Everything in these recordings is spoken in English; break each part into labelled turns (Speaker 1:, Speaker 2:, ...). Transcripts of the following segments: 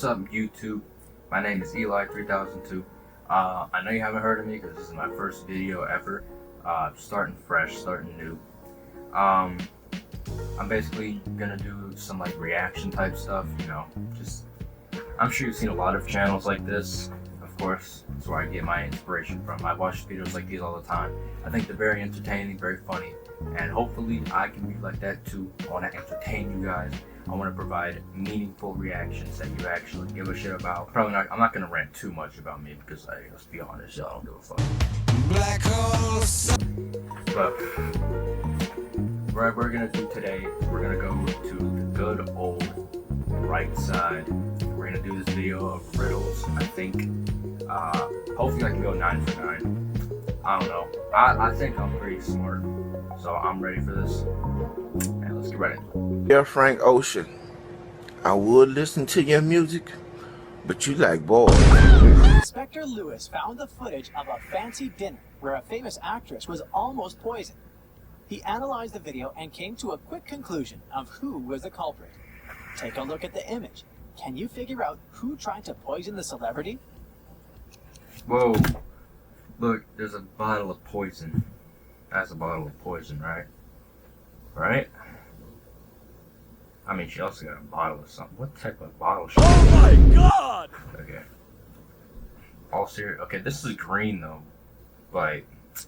Speaker 1: up, YouTube? My name is Eli3002. I know you haven't heard of me because this is my first video ever. Starting fresh, starting new. I'm basically gonna do some like reaction type stuff, you know, I'm sure you've seen a lot of channels like this. Of course, that's where I get my inspiration from. I watch videos like these all the time. I think they're very entertaining, very funny, and hopefully I can be like that too. I want to entertain you guys. I want to provide meaningful reactions that you actually give a shit about. I'm not gonna rant too much about me because let's be honest, y'all don't give a fuck. Black holes. But what we're gonna do today, we're gonna go to the good old right side. We're gonna do this video of riddles. I think hopefully I can go 9 for 9. I don't know. I think I'm pretty smart, so I'm ready for this. And let's get ready.
Speaker 2: Dear Frank Ocean, I would listen to your music, but you like boys.
Speaker 3: Inspector Lewis found the footage of a fancy dinner where a famous actress was almost poisoned. He analyzed the video and came to a quick conclusion of who was the culprit. Take a look at the image. Can you figure out who tried to poison the celebrity?
Speaker 1: Whoa. Look, there's a bottle of poison. That's a bottle of poison, right? Right? I mean, she also got a bottle of something. What type of bottle?
Speaker 4: Oh my god!
Speaker 1: Okay. All serious. Okay, this is green though. Like,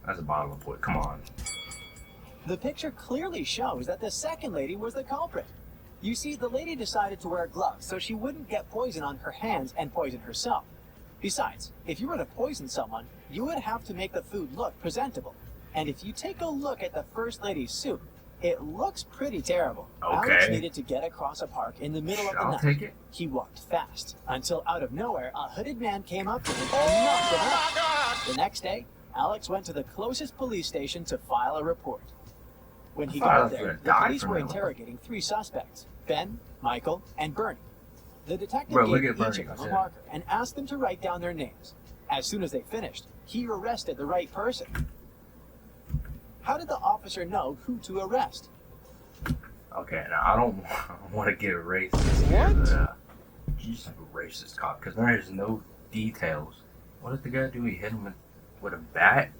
Speaker 1: that's a bottle of poison. Come on.
Speaker 3: The picture clearly shows that the second lady was the culprit. You see, the lady decided to wear gloves so she wouldn't get poison on her hands and poison herself. Besides, if you were to poison someone, you would have to make the food look presentable. And if you take a look at the first lady's soup, it looks pretty terrible.
Speaker 1: Okay.
Speaker 3: Alex needed to get across a park in the middle of the night.
Speaker 1: Take it.
Speaker 3: He walked fast until out of nowhere a hooded man came up to him and knocked him out. The next day, Alex went to the closest police station to file a report. When he got there, the police were interrogating 3 suspects, Ben, Michael, and Bernie. The detective gave each of them a marker and asked them to write down their names. As soon as they finished, he arrested the right person. How did the officer know who to arrest?
Speaker 1: Okay, now I don't want to get racist here, but he's like a racist cop because there is no details. What did the guy do? He hit him with a bat?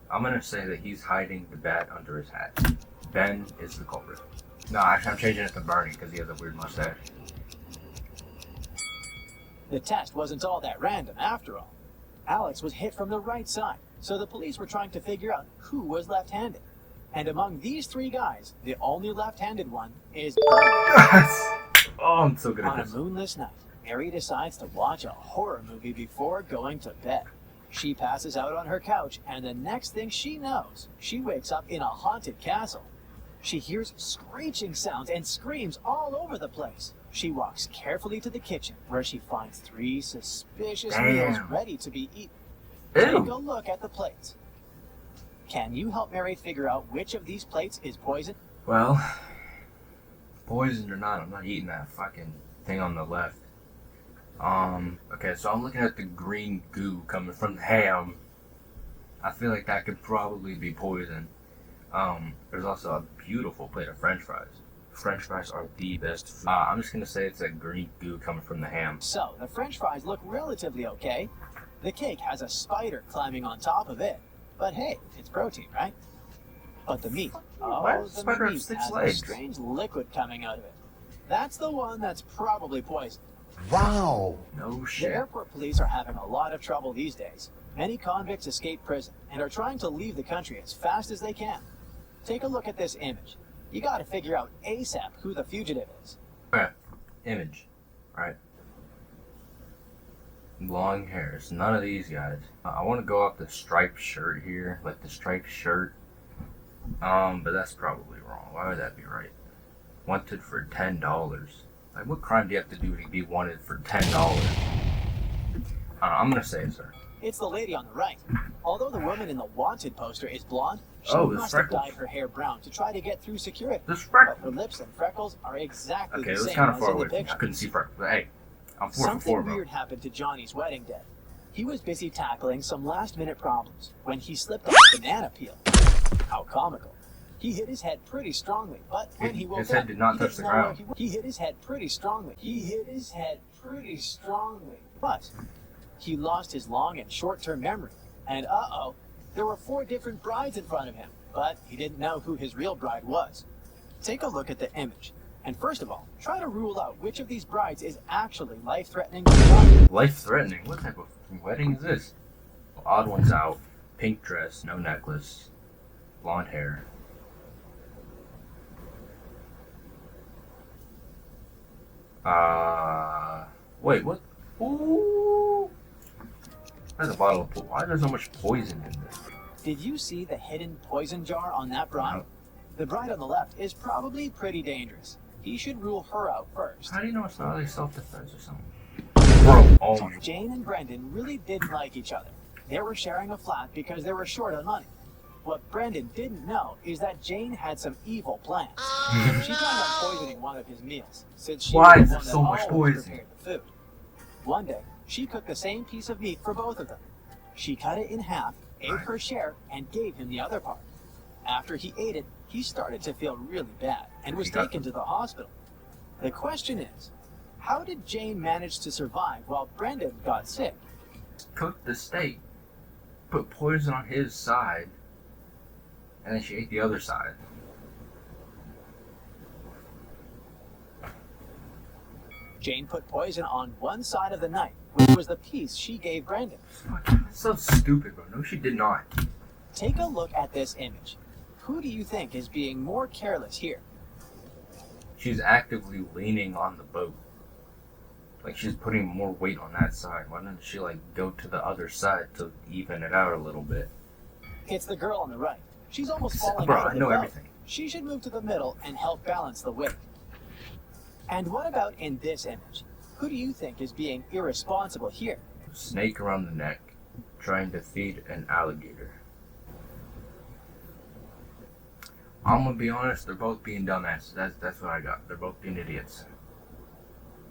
Speaker 1: I'm gonna say that he's hiding the bat under his hat. Ben is the culprit. No, actually I'm changing it to Bernie because he has a weird mustache.
Speaker 3: The test wasn't all that random after all. Alex was hit from the right side, so the police were trying to figure out who was left-handed. And among these 3 guys, the only left-handed one is Bernie.
Speaker 1: Oh, I'm so good at this.
Speaker 3: On a moonless night, Mary decides to watch a horror movie before going to bed. She passes out on her couch, and the next thing she knows, she wakes up in a haunted castle. She hears screeching sounds and screams all over the place. She walks carefully to the kitchen, where she finds 3 suspicious meals ready to be eaten. Take a look at the plates. Can you help Mary figure out which of these plates is poison?
Speaker 1: Well, poisoned or not, I'm not eating that fucking thing on the left. Okay, so I'm looking at the green goo coming from the ham. I feel like that could probably be poison. There's also a beautiful plate of French fries. French fries are the best food. I'm just gonna say it's a green goo coming from the ham.
Speaker 3: So, the French fries look relatively okay. The cake has a spider climbing on top of it. But hey, it's protein, right? But the meat, the meat has a strange liquid coming out of it. That's the one that's probably poison.
Speaker 2: Wow.
Speaker 1: No shit.
Speaker 3: The airport police are having a lot of trouble these days. Many convicts escape prison and are trying to leave the country as fast as they can. Take a look at this image. You gotta figure out ASAP who the fugitive is.
Speaker 1: Okay, image, right? Long hair. It's none of these guys. I want to go off the striped shirt here, like the striped shirt. But that's probably wrong. Why would that be right? Wanted for $10. Like, what crime do you have to do to be wanted for $10? I'm gonna say it's her.
Speaker 3: It's the lady on the right. Although the woman in the wanted poster is blonde, she must have dyed her hair brown to try to get through security. But her lips and freckles are exactly the same as in the picture.
Speaker 1: I couldn't see freckles, but hey, I'm 4 for 4, bro.
Speaker 3: Something weird happened to Johnny's wedding day. He was busy tackling some last-minute problems when he slipped on a banana peel. How comical. He hit his head pretty strongly, but when he woke
Speaker 1: His head
Speaker 3: up,
Speaker 1: did not
Speaker 3: he
Speaker 1: touch
Speaker 3: didn't
Speaker 1: the
Speaker 3: know where
Speaker 1: ground.
Speaker 3: he was. He hit his head pretty strongly. He hit his head pretty strongly, but he lost his long and short-term memory. And there were 4 different brides in front of him, but he didn't know who his real bride was. Take a look at the image, and first of all, try to rule out which of these brides is actually life-threatening to John.
Speaker 1: Life-threatening? What type of wedding is this? Odd one's out. Pink dress, no necklace, blonde hair. Wait, what? Ooh! There's a bottle of poison. Why is there so much poison in this?
Speaker 3: Did you see the hidden poison jar on that bride?
Speaker 1: No.
Speaker 3: The bride on the left is probably pretty dangerous. He should rule her out first.
Speaker 1: How do you know it's not like self-defense or something? Bro, oh my.
Speaker 3: Jane and Brendan really didn't like each other. They were sharing a flat because they were short on money. What Brendan didn't know is that Jane had some evil plans. She planned on poisoning one of his meals, since she
Speaker 1: Why
Speaker 3: was
Speaker 1: is
Speaker 3: the
Speaker 1: there
Speaker 3: one that
Speaker 1: so much
Speaker 3: always
Speaker 1: poison?
Speaker 3: prepared the food. One day, she cooked the same piece of meat for both of them. She cut it in half, ate her share, and gave him the other part. After he ate it, he started to feel really bad and was taken to the hospital. The question is, how did Jane manage to survive while Brendan got sick?
Speaker 1: Cooked the steak, put poison on his side, and then she ate the other side.
Speaker 3: Jane put poison on one side of the knife, which was the piece she gave Brendan.
Speaker 1: That's so stupid, bro. No, she did not.
Speaker 3: Take a look at this image. Who do you think is being more careless here?
Speaker 1: She's actively leaning on the boat. Like, she's putting more weight on that side. Why didn't she, like, go to the other side to even it out a little bit?
Speaker 3: It's the girl on the right. She's almost falling
Speaker 1: Bro,
Speaker 3: out of
Speaker 1: I
Speaker 3: the
Speaker 1: know
Speaker 3: boat.
Speaker 1: everything.
Speaker 3: She should move to the middle and help balance the weight. And what about in this image? Who do you think is being irresponsible here?
Speaker 1: Snake around the neck, trying to feed an alligator. I'm gonna be honest, they're both being dumbasses. That's what I got. They're both being idiots.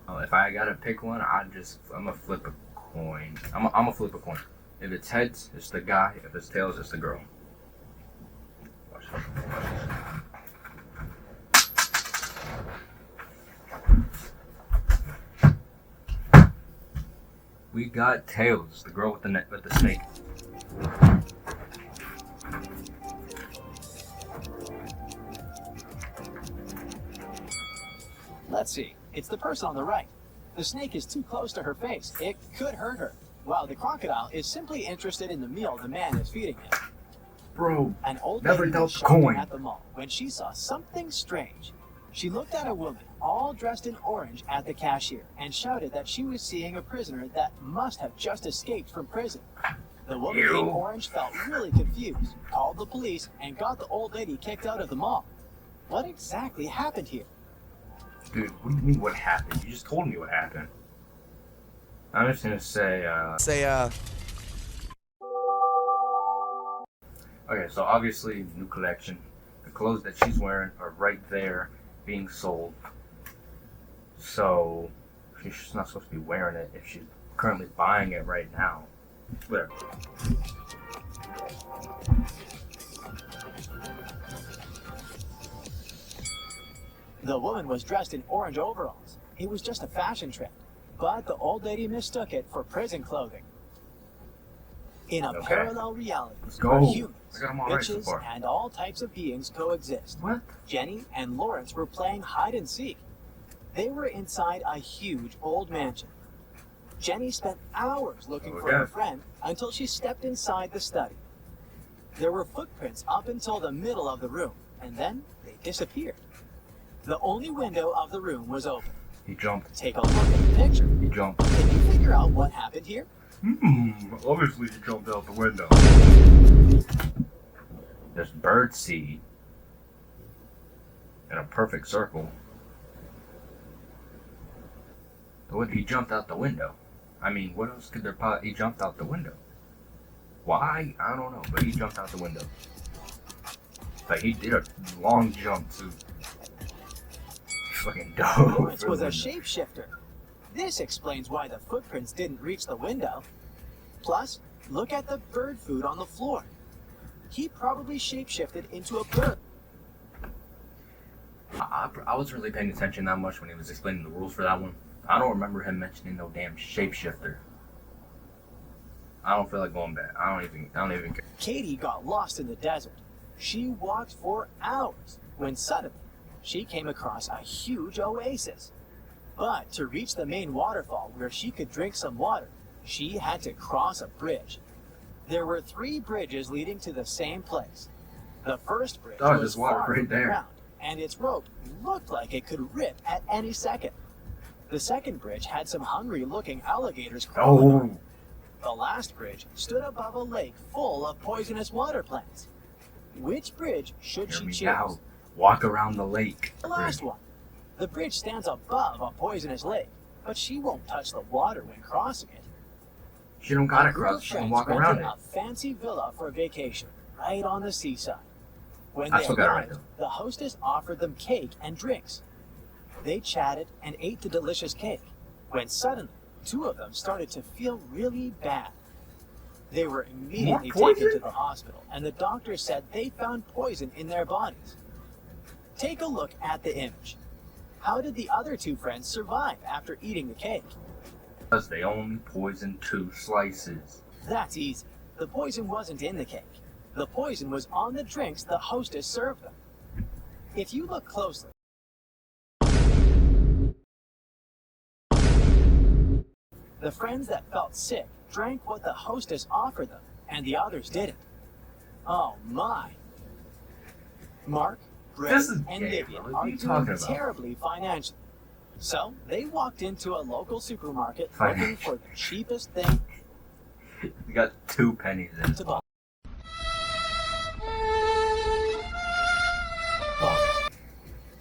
Speaker 1: If I gotta pick one, I'm gonna flip a coin. I'm gonna flip a coin. If it's heads, it's the guy. If it's tails, it's the girl. Watch this. We got tails. The girl with the snake.
Speaker 3: Let's see. It's the person on the right. The snake is too close to her face. It could hurt her. While the crocodile is simply interested in the meal the man is feeding him.
Speaker 1: Bro,
Speaker 3: An old
Speaker 1: never
Speaker 3: lady
Speaker 1: dealt
Speaker 3: was
Speaker 1: the
Speaker 3: shopping
Speaker 1: coin.
Speaker 3: at the mall when she saw something strange. She looked at a woman all dressed in orange at the cashier and shouted that she was seeing a prisoner that must have just escaped from prison. The woman in orange felt really confused, called the police, and got the old lady kicked out of the mall. What exactly happened here?
Speaker 1: Dude, what do you mean what happened? You just told me what happened. I'm just gonna say, Okay, so obviously, new collection. The clothes that she's wearing are right there being sold. So, she's not supposed to be wearing it if she's currently buying it right now. Whatever.
Speaker 3: The woman was dressed in orange overalls. It was just a fashion trend, but the old lady mistook it for prison clothing. In a
Speaker 1: Okay.
Speaker 3: parallel reality,
Speaker 1: Let's
Speaker 3: where
Speaker 1: go.
Speaker 3: humans,
Speaker 1: I got 'em all right so
Speaker 3: witches,
Speaker 1: far.
Speaker 3: and all types of beings coexist,
Speaker 1: What?
Speaker 3: Jenny and Lawrence were playing hide and seek. They were inside a huge old mansion. Jenny spent hours looking for
Speaker 1: Okay.
Speaker 3: her friend until she stepped inside the study. There were footprints up until the middle of the room, and then they disappeared. The only window of the room was open.
Speaker 1: He jumped.
Speaker 3: Take a look at the picture.
Speaker 1: He jumped.
Speaker 3: Can you figure out what happened here?
Speaker 1: Obviously he jumped out the window. There's bird seed in a perfect circle. What? He jumped out the window. I mean, what else could there possibly? He jumped out the window. Why? I don't know, but he jumped out the window. Like, he did a long jump too. Fucking dope.
Speaker 3: Lawrence was a shapeshifter. This explains why the footprints didn't reach the window. Plus, look at the bird food on the floor. He probably shapeshifted into a bird.
Speaker 1: I wasn't really paying attention that much when he was explaining the rules for that one. I don't remember him mentioning no damn shapeshifter. I don't feel like going back. I don't even care.
Speaker 3: Katie got lost in the desert. She walked for hours when suddenly she came across a huge oasis. But to reach the main waterfall where she could drink some water, she had to cross a bridge. There were 3 bridges leading to the same place. The first bridge was
Speaker 1: just water
Speaker 3: far
Speaker 1: right
Speaker 3: from the
Speaker 1: there.
Speaker 3: ground, and its rope looked like it could rip at any second. The second bridge had some hungry-looking alligators crawling on it. The last bridge stood above a lake full of poisonous water plants. Which bridge should
Speaker 1: Hear
Speaker 3: she
Speaker 1: me
Speaker 3: choose?
Speaker 1: out. Walk around the lake.
Speaker 3: The last one. The bridge stands above a poisonous lake, but she won't touch the water when crossing it.
Speaker 1: She don't gotta
Speaker 3: A group
Speaker 1: cross.
Speaker 3: of
Speaker 1: She can
Speaker 3: friends
Speaker 1: walk around
Speaker 3: rented
Speaker 1: it.
Speaker 3: a fancy villa for vacation, right on the seaside. When
Speaker 1: I
Speaker 3: they
Speaker 1: still got it right
Speaker 3: arrived, the hostess offered them cake and drinks. They chatted and ate the delicious cake, when suddenly 2 of them started to feel really bad. They were immediately
Speaker 1: More
Speaker 3: taken to
Speaker 1: poison?
Speaker 3: the hospital, and the doctor said they found poison in their bodies. Take a look at the image. How did the other 2 friends survive after eating the cake?
Speaker 1: Because they only poisoned 2 slices.
Speaker 3: That's easy. The poison wasn't in the cake. The poison was on the drinks the hostess served them. If you look closely, the friends that felt sick drank what the hostess offered them, and the others didn't. Oh my. Mark, Greg,
Speaker 1: This is
Speaker 3: and
Speaker 1: gay,
Speaker 3: Vivian
Speaker 1: bro. What
Speaker 3: are
Speaker 1: are you
Speaker 3: doing
Speaker 1: talking about?
Speaker 3: terribly financially. So they walked into a local supermarket looking
Speaker 1: Financial.
Speaker 3: for the cheapest thing
Speaker 1: You got 2 pennies in it.
Speaker 3: to buy.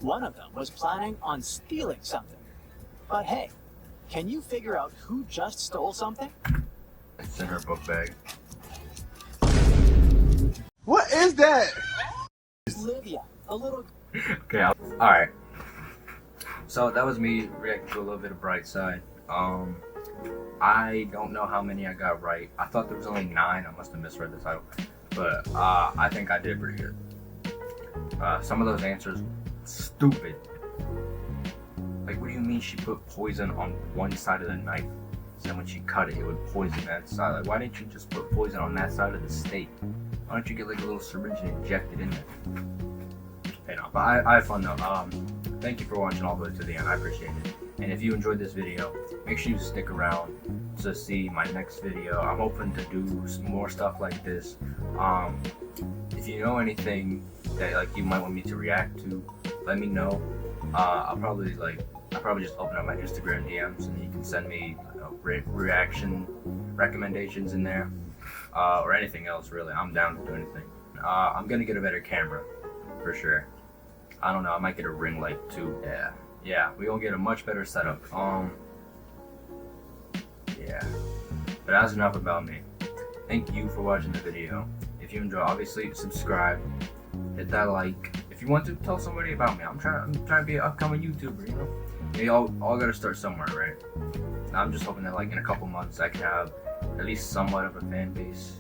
Speaker 3: One of them was planning on stealing something. But hey, can you figure out who just stole something?
Speaker 1: It's in her book bag.
Speaker 2: What is that?
Speaker 3: Livia, the little
Speaker 1: Okay, alright. So that was me reacting to a little bit of Bright Side. I don't know how many I got right. I thought there was only 9. I must have misread the title. But I think I did pretty good. Some of those answers, stupid. Like, what do you mean she put poison on one side of the knife? So when she cut it, it would poison that side. Like, why didn't you just put poison on that side of the steak? Why don't you get like a little syringe and inject it in there? You know, but I had fun though. Thank you for watching all the way to the end. I appreciate it. And if you enjoyed this video, make sure you stick around to see my next video. I'm hoping to do some more stuff like this. If you know anything that like you might want me to react to, let me know. I'll probably just open up my Instagram DMs and you can send me reaction recommendations in there, or anything else really. I'm down to do anything. I'm gonna get a better camera for sure. I don't know, I might get a ring light too. Yeah, we gonna get a much better setup. Yeah, but that's enough about me. Thank you for watching the video. If you enjoy, obviously subscribe, hit that like. If you want to tell somebody about me, I'm trying to be an upcoming YouTuber, you know? We all gotta start somewhere, right? I'm just hoping that like in a couple months I can have at least somewhat of a fan base.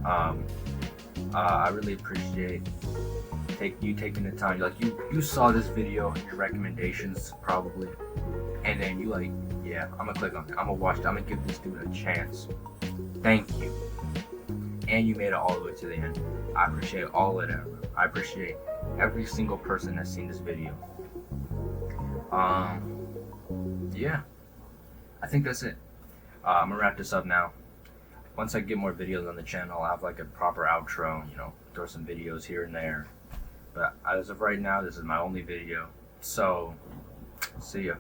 Speaker 1: I really appreciate you taking the time. Like you saw this video and your recommendations probably, and then you like, yeah, I'm gonna click on it. I'm gonna watch it. I'm gonna give this dude a chance. Thank you. And you made it all the way to the end. I appreciate all of that. I appreciate every single person that's seen this video. Yeah, I think that's it. I'm gonna wrap this up now. Once I get more videos on the channel, I'll have like a proper outro, you know, throw some videos here and there. But as of right now, this is my only video. So, see ya.